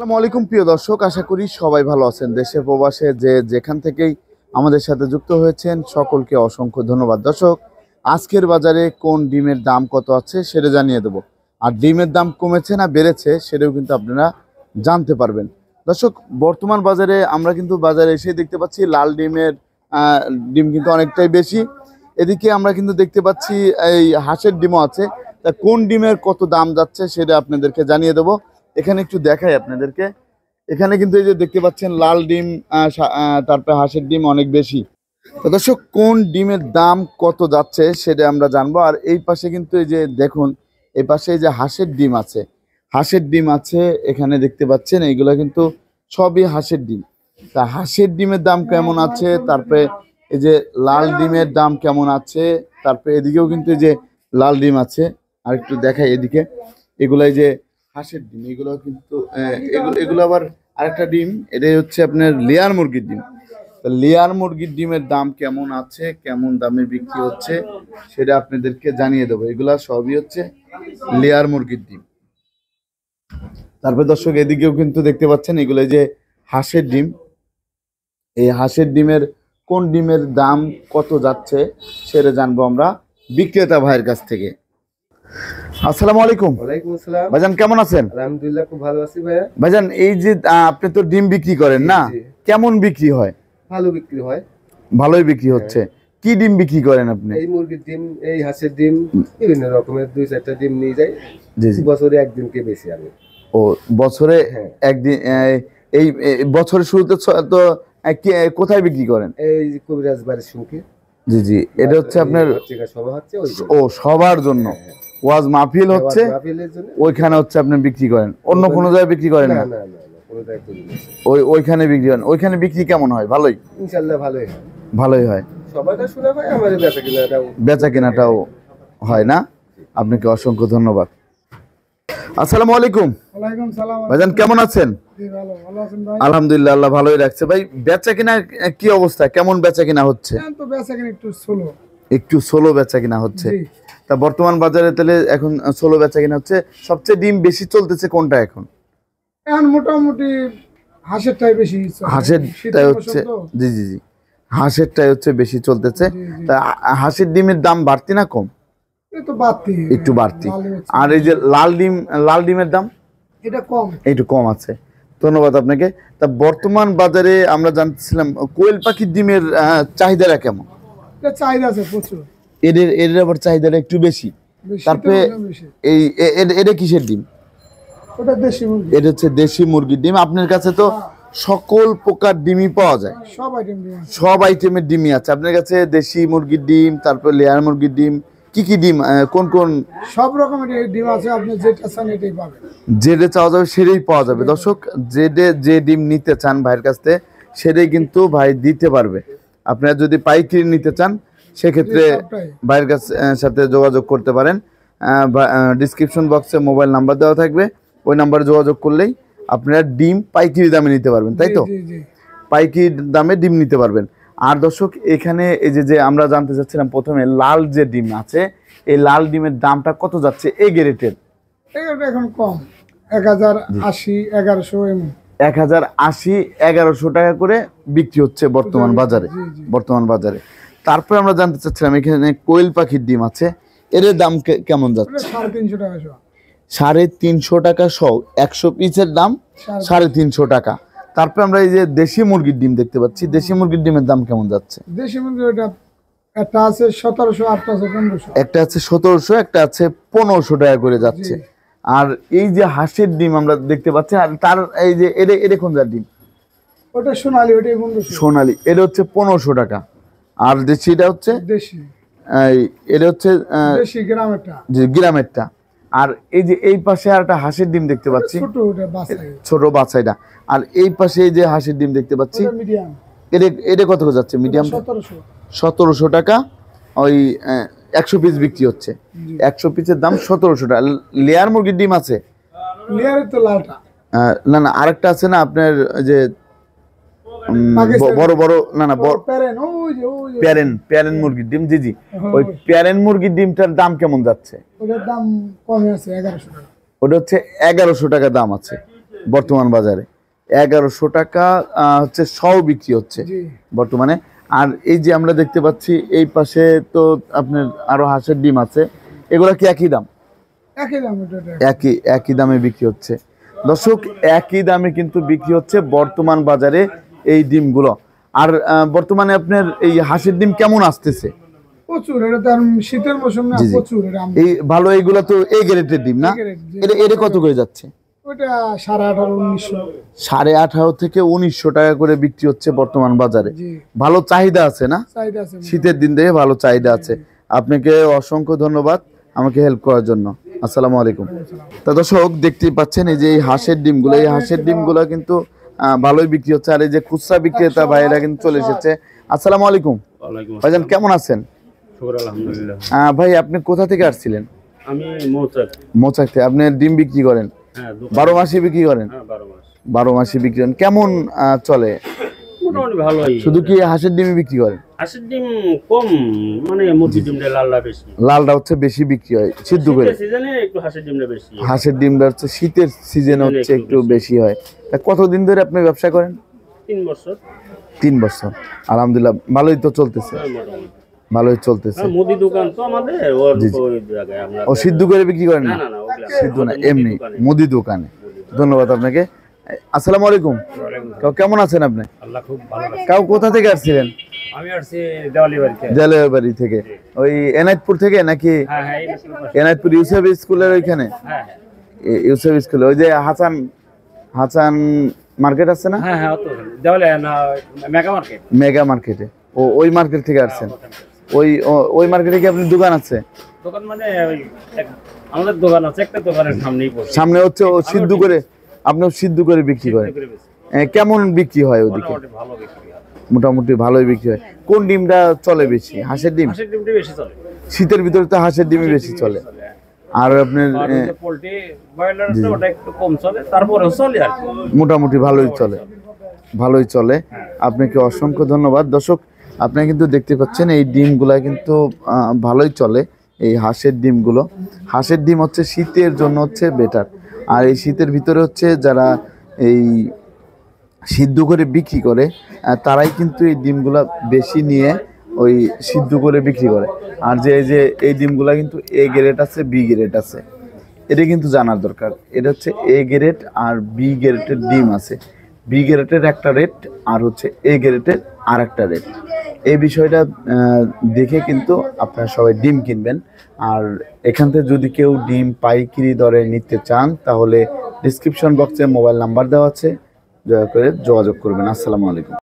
আসসালামু আলাইকুম প্রিয় দর্শক, আশা করি সবাই ভালো আছেন। দেশে প্রবাসে যে যেখান থেকেই আমাদের সাথে যুক্ত হয়েছেন সকলকে অসংখ্য ধন্যবাদ। দর্শক, আজকের বাজারে কোন ডিমের দাম কত আছে সেটা জানিয়ে দেব। আর ডিমের দাম কমেছে না বেড়েছে সেটাও কিন্তু আপনারা জানতে পারবেন। দর্শক, বর্তমান বাজারে আমরা কিন্তু বাজারে এসে দেখতে পাচ্ছি লাল ডিমের ডিম কিন্তু অনেকটাই বেশি। এদিকে আমরা কিন্তু দেখতে পাচ্ছি এই হাঁসের ডিমও আছে। তা কোন ডিমের কত দাম যাচ্ছে সেটা আপনাদেরকে জানিয়ে দেবো। এখানে একটু দেখাই আপনাদেরকে। এখানে কিন্তু এই যে দেখতে পাচ্ছেন লাল ডিম, তারপরে হাঁসের ডিম অনেক বেশি। তো দর্শক, কোন ডিমের দাম কত যাচ্ছে সেটা আমরা জানবো। আর এই পাশে কিন্তু এই যে দেখুন, এই পাশে এই যে হাঁসের ডিম আছে, হাঁসের ডিম আছে এখানে দেখতে পাচ্ছেন, এইগুলো কিন্তু সবই হাঁসের ডিম। তা হাঁসের ডিমের দাম কেমন আছে, তারপরে এই যে লাল ডিমের দাম কেমন আছে, তারপরে এদিকেও কিন্তু এই যে লাল ডিম আছে। আর একটু দেখাই এদিকে, এগুলো এই যে হাঁসের ডিম, এগুলো কিন্তু এগুলো আবার আরেকটা ডিম, এটাই হচ্ছে আপনার লেয়ার মুরগির ডিম। লেয়ার মুরগির ডিমের দাম কেমন আছে, কেমন দামে বিক্রি হচ্ছে সেটা আপনাদেরকে জানিয়ে দেবো। এগুলা সবই হচ্ছে লেয়ার মুরগির ডিম। তারপরে দর্শক, এদিকেও কিন্তু দেখতে পাচ্ছেন এগুলো যে হাঁসের ডিম। এই হাঁসের ডিমের কোন ডিমের দাম কত যাচ্ছে সেটা জানবো আমরা বিক্রেতা ভাইয়ের কাছ থেকে। আসসালামু আলাইকুম। ওয়ালাইকুম আসসালাম। ভাইজান কেমন আছেন? আলহামদুলিল্লাহ, খুব ভালো আছি ভাইয়া। ভাইজান, এই যে আপনি তো ডিম বিক্রি করেন না, জি। কেমন বিক্রি হয়? ভালো বিক্রি হয়। ভালোই বিক্রি হচ্ছে। কি ডিম বিক্রি করেন আপনি? এই মুরগির ডিম, এই হাঁসের ডিম, বিভিন্ন রকমের 2-4টা ডিম নিয়ে যাই। জি জি। বছরে একদিনকে বেশি আমি। ও বছরে হ্যাঁ। একদিন? এই বছরের শুরুতে তো কোথায় বিক্রি করেন? এই যে কবিরাজ বাড়ির সঙ্গে। জি জি, এটা হচ্ছে আপনার সভা হচ্ছে ওই ও সবার জন্য ওয়াজ মাহফিল হচ্ছে, মাহফিলের জন্য ওইখানে হচ্ছে আপনি বিক্রি করেন, অন্য কোনো জায়গায় বিক্রি করেন না না? না না না, কোনো দায়িত্ব নেই। ওইখানে বিক্রি করেন। ওইখানে বিক্রি কেমন হয়? ভালোই? ইনশাআল্লাহ ভালোই হয়। ভালোই হয়। সবাইটা শোনা ভাই, আমাদের বেচা কেনাটাও হয় না? আপনাকে অসংখ্য ধন্যবাদ। আসসালামু আলাইকুম। ওয়ালাইকুম সালাম। ভাইজান কেমন আছেন? জি ভালো আছেন ভাই? আলহামদুলিল্লাহ, আল্লাহ ভালোই রাখছে। ভাই, বেচা কিনা কি অবস্থা, কেমন বেচা কিনা হচ্ছে? এখন তো বেচা কিনা একটু স্লো। একটু সোলো বেচা কিনা হচ্ছে। জি। তা বর্তমান বাজারে তাহলে এখন সোলো বেচা কিনা হচ্ছে। সবচেয়ে ডিম বেশি চলতেছে কোনটা এখন? এখন মোটামুটি হাঁসেরটাই বেশি চলে। হাঁসেরটাই শীতের হচ্ছে। মৌসুম তো। জি জি জি, হাঁসেরটাই হচ্ছে বেশি চলতেছে। জি, জি। তা হাঁসের ডিমের দাম বাড়তি না কম? এই তো বাড়তি। একটু বাড়তি। লাল হচ্ছে। আর এই যে লাল ডিমের দাম এটা কম। একটু কম আছে। ধন্যবাদ আপনাকে। তা বর্তমান বাজারে আমরা জানতেছিলাম কোয়েল পাখির ডিমের চাহিদাটা কেমন? এটা চাহিদা আছে প্রচুর। এদের আবার চাহিদাটা একটু বেশি। বেশি তারপরে তো বেশি। এটা কিসের ডিম? ওটা দেশি মুরগি। এটা হচ্ছে দেশি মুরগির ডিম। আপনার কাছে তো সকল প্রকার ডিমই পাওয়া যায়, সব আইটেম দিয়ে আছে। সব আইটেমের ডিমই আছে আপনার কাছে। দেশি মুরগির ডিম, তারপর লেয়ার মুরগির ডিম, কি ডিম, কোন কোন? সব রকমের ডিম আছে, আপনি যেটা চান এটাই পাবেন। যেটা চাওয়া যাবে সেটাই পাওয়া যাবে। দর্শক, যে ডিম নিতে চান ভাইয়ের কাছ থেকে সেটাই কিন্তু ভাই দিতে পারবে। আপনারা যদি পাইকারি নিতে চান সেক্ষেত্রে ভাইয়ের সাথে যোগাযোগ করতে পারেন। ডিসক্রিপশন বক্সে মোবাইল নাম্বার দেওয়া থাকবে, ওই নাম্বারে যোগাযোগ করলেই আপনারা ডিম পাইকারি দামে নিতে পারবেন, তাই তো? জি জি। পাইকারি দামে ডিম নিতে পারবেন। আর দর্শক, এখানে এই যে আমরা জানতে চাচ্ছিলাম প্রথমে লাল যে ডিম আছে, এই লাল ডিমের দামটা কত যাচ্ছে এই গ্রেটের? এটা এখন কম, 1080, 1100 এমন। 1080, 1100 টাকা করে বিক্রি হচ্ছে বর্তমান বাজারে। জি, জি। বর্তমান বাজারে। তারপরে আমরা জানতে চাচ্ছিলাম এখানে কোয়েল পাখির ডিম আছে, এর দাম কেমন যাচ্ছে? 350 টাকা শো। 350 টাকা সহ 100 পিসের দাম 350 টাকা। তারপরে আমরা এই যে দেশি মুরগির ডিম দেখতে পাচ্ছি, দেশি মুরগির ডিমের দাম কেমন যাচ্ছে? দেশি মুরগি ওটা একটা আছে 1700, একটা আছে 1500। একটা আছে 1700, একটা আছে 1500 টাকা করে যাচ্ছে। আর এই যে হাঁসের ডিম আমরা দেখতে পাচ্ছি, আর তার এই যে এটা কোন জাতের ডিম? ওটা সোনালী, ওটাই 1500। সোনালী, এটা হচ্ছে 1500 টাকা। আর দেশিটা হচ্ছে দেশি, এটা হচ্ছে দেশি গ্রামেরটা। যে গ্রামেরটা। আর এই যে এই পাশে আর একটা হাঁসের ডিম দেখতে পাচ্ছি, ছোট, ওটা বাছাই, ছোট বাচ্চাটা। আর এই পাশে এই যে হাঁসের ডিম দেখতে পাচ্ছি, ওটা মিডিয়াম। এটা কত করে যাচ্ছে? মিডিয়াম 1700। 1700 টাকা। ওই 100 পিস বিক্রি হচ্ছে। 100 পিসের দাম 1700 টাকা। লেয়ার মুরগির ডিম আছে? লেয়ারের তো লালটা। না না, আরেকটা আছে না আপনার যে বড় বড়, না না, প্যারেন, ওই যে প্যারেন মুরগির ডিম। জি জি, ওই প্যারেন মুরগির ডিমটার দাম কেমন যাচ্ছে? ওটার দাম কমে আছে 1100 টাকা। ওটা হচ্ছে 1100 টাকা দাম আছে। বর্তমান বাজারে 1100 টাকা হচ্ছে সহ বিক্রি হচ্ছে জি বর্তমানে। আর এই যে আমরা দেখতে পাচ্ছি এই পাশে তো আপনার আরো হাঁসের ডিম আছে, এগুলা কি একই দাম? একই দাম ওটা একই দামে বিক্রি হচ্ছে। দর্শক, একই দামে কিন্তু বিক্রি হচ্ছে বর্তমান বাজারে এই ডিমগুলো। আর বর্তমানে আপনার এই হাঁসের ডিম কেমন আসতেছে? প্রচুর, এটা তো আর শীতের মৌসুম না, জি, জি। প্রচুর এটা এই ভালো, এইগুলো তো এই গ্রেডের ডিম না? এই grade, জি। এটা কত করে যাচ্ছে? ওটা 18,500 1900 18,500 থেকে 1900 টাকা করে বিক্রি হচ্ছে বর্তমান বাজারে। জি ভালো চাহিদা আছে না? চাহিদা আছে শীতের দিন থেকে ভালো চাহিদা আছে। আপনাকে অসংখ্য ধন্যবাদ আমাকে হেল্প করার জন্য। আসসালামু আলাইকুম। তা দর্শক, দেখতেই পাচ্ছেন এই যে এই হাঁসের ডিমগুলো, এই হাঁসের ডিমগুলো কিন্তু ভালোই বিক্রি হচ্ছে। আর এই যে খুচরা বিক্রেতা ভাইয়েরা কিন্তু চলে এসেছে। আসসালামু আলাইকুম ওয়ালাইকুম ভাইজান, কেমন আছেন? শুকর আলহামদুলিল্লাহ। ভাই আপনি কোথা থেকে আসছিলেন? আমি মৌচাক। মোচাকতে। আপনি ডিম বিক্রি করেন? হ্যাঁ 12 মাসে বিক্রি করেন? হ্যাঁ 12 মাস 12 মাসে বিক্রি করেন। কেমন চলে? মোটামুটি ভালোই। শুধু কি হাঁসের ডিমই বিক্রি করেন? হাঁসের ডিম কম, মানে মুরগির ডিমটা লালটা বেশি। লালটা হচ্ছে বেশি বিক্রি হয় সিদ্ধ করে। শীতের সিজনে একটু হাঁসের ডিমটা বেশি। হাঁসের ডিমটা হচ্ছে শীতের সিজনে হচ্ছে একটু বেশি হয়। তা কতদিন ধরে আপনি ব্যবসা করেন? 3 বছর। 3 বছর। আলহামদুলিল্লাহ, ভালোই তো চলতেছে। হ্যাঁ, মোটামুটি। ভালোই চলতেছে। হ্যাঁ, মুদি দোকান তো আমাদের, ওর ওই জায়গায় আমরা। ও সিদ্ধ করে বিক্রি করেন না না? না না, ওগুলা সিদ্ধ না, মুদি এমনি দোকানে। মুদি দোকানে। ধন্যবাদ আপনাকে। আসসালামু আলাইকুম। কেমন আছেন আপনি? আল্লাহ খুব ভালো লাগে। কাউ কোথা থেকে আসছিলেন? আমি আসছি দেওয়ালি বাড়িতে। জালের বাড়ি থেকে? ওই এনায়তপুর থেকে নাকি? হ্যাঁ হ্যাঁ, এনায়তপুর ইউসেফ স্কুলের ওইখানে? হ্যাঁ ইউসেফ স্কুলে ওই যে হাসান হাসান মার্কেট আছে না? হ্যাঁ হ্যাঁ, দেওয়ালি না, মেগা মার্কেট। মেগা মার্কেটে। ওই মার্কেট থেকে আসছেন? ওই মার্কেটে কি আপনার দোকান আছে? দোকান মানে ওই আমাদের দোকান আছে, একটা দোকানের সামনেই পড়ছে। সামনে হচ্ছে ও সিদ্ধ করে, আপনি সিদ্ধ করে বিক্রি করেন? কেমন বিক্রি হয় ওদিকে? মোটামুটি ভালো বিক্রি হয়। মোটামুটি ভালোই বিক্রি হয়। কোন ডিমটা চলে বেশি? হাঁসের ডিম? হাঁসের ডিমটা বেশি চলে। শীতের ভিতরে তো হাঁসের ডিমই বেশি চলে। আর আপনার আর ওই যে পোল্ট্রি ব্রয়লারটা ওটা একটু কম চলে, তারপরেও চলে আর কি। মোটামুটি ভালোই চলে, ভালোই চলে। আপনাকে অসংখ্য ধন্যবাদ। দর্শক, আপনারা কিন্তু দেখতে পাচ্ছেন এই ডিমগুলা কিন্তু ভালোই চলে। এই হাঁসের ডিমগুলো, হাঁসের ডিম হচ্ছে শীতের জন্য হচ্ছে বেটার। আর এই শীতের ভিতরে হচ্ছে যারা এই সিদ্ধ করে বিক্রি করে তারাই কিন্তু এই ডিমগুলা বেশি নিয়ে ওই সিদ্ধ করে বিক্রি করে। আর যে এই ডিমগুলা কিন্তু এ গ্রেড আছে, বি গ্রেড আছে, এটা কিন্তু জানার দরকার। এটা হচ্ছে এ গ্রেড আর বি গ্রেডের ডিম আছে। বি গ্রেডের একটা রেট আর হচ্ছে এ গ্রেডের আর একটা রেট। এই বিষয়টা দেখে কিন্তু আপনারা সবাই ডিম কিনবেন। আর এখান থেকে যদি কেউ ডিম পাইকারি দরে নিতে চান তাহলে ডিসক্রিপশন বক্সে মোবাইল নাম্বার দেওয়া আছে, দয়া করে যোগাযোগ করবেন। আসসালামু আলাইকুম।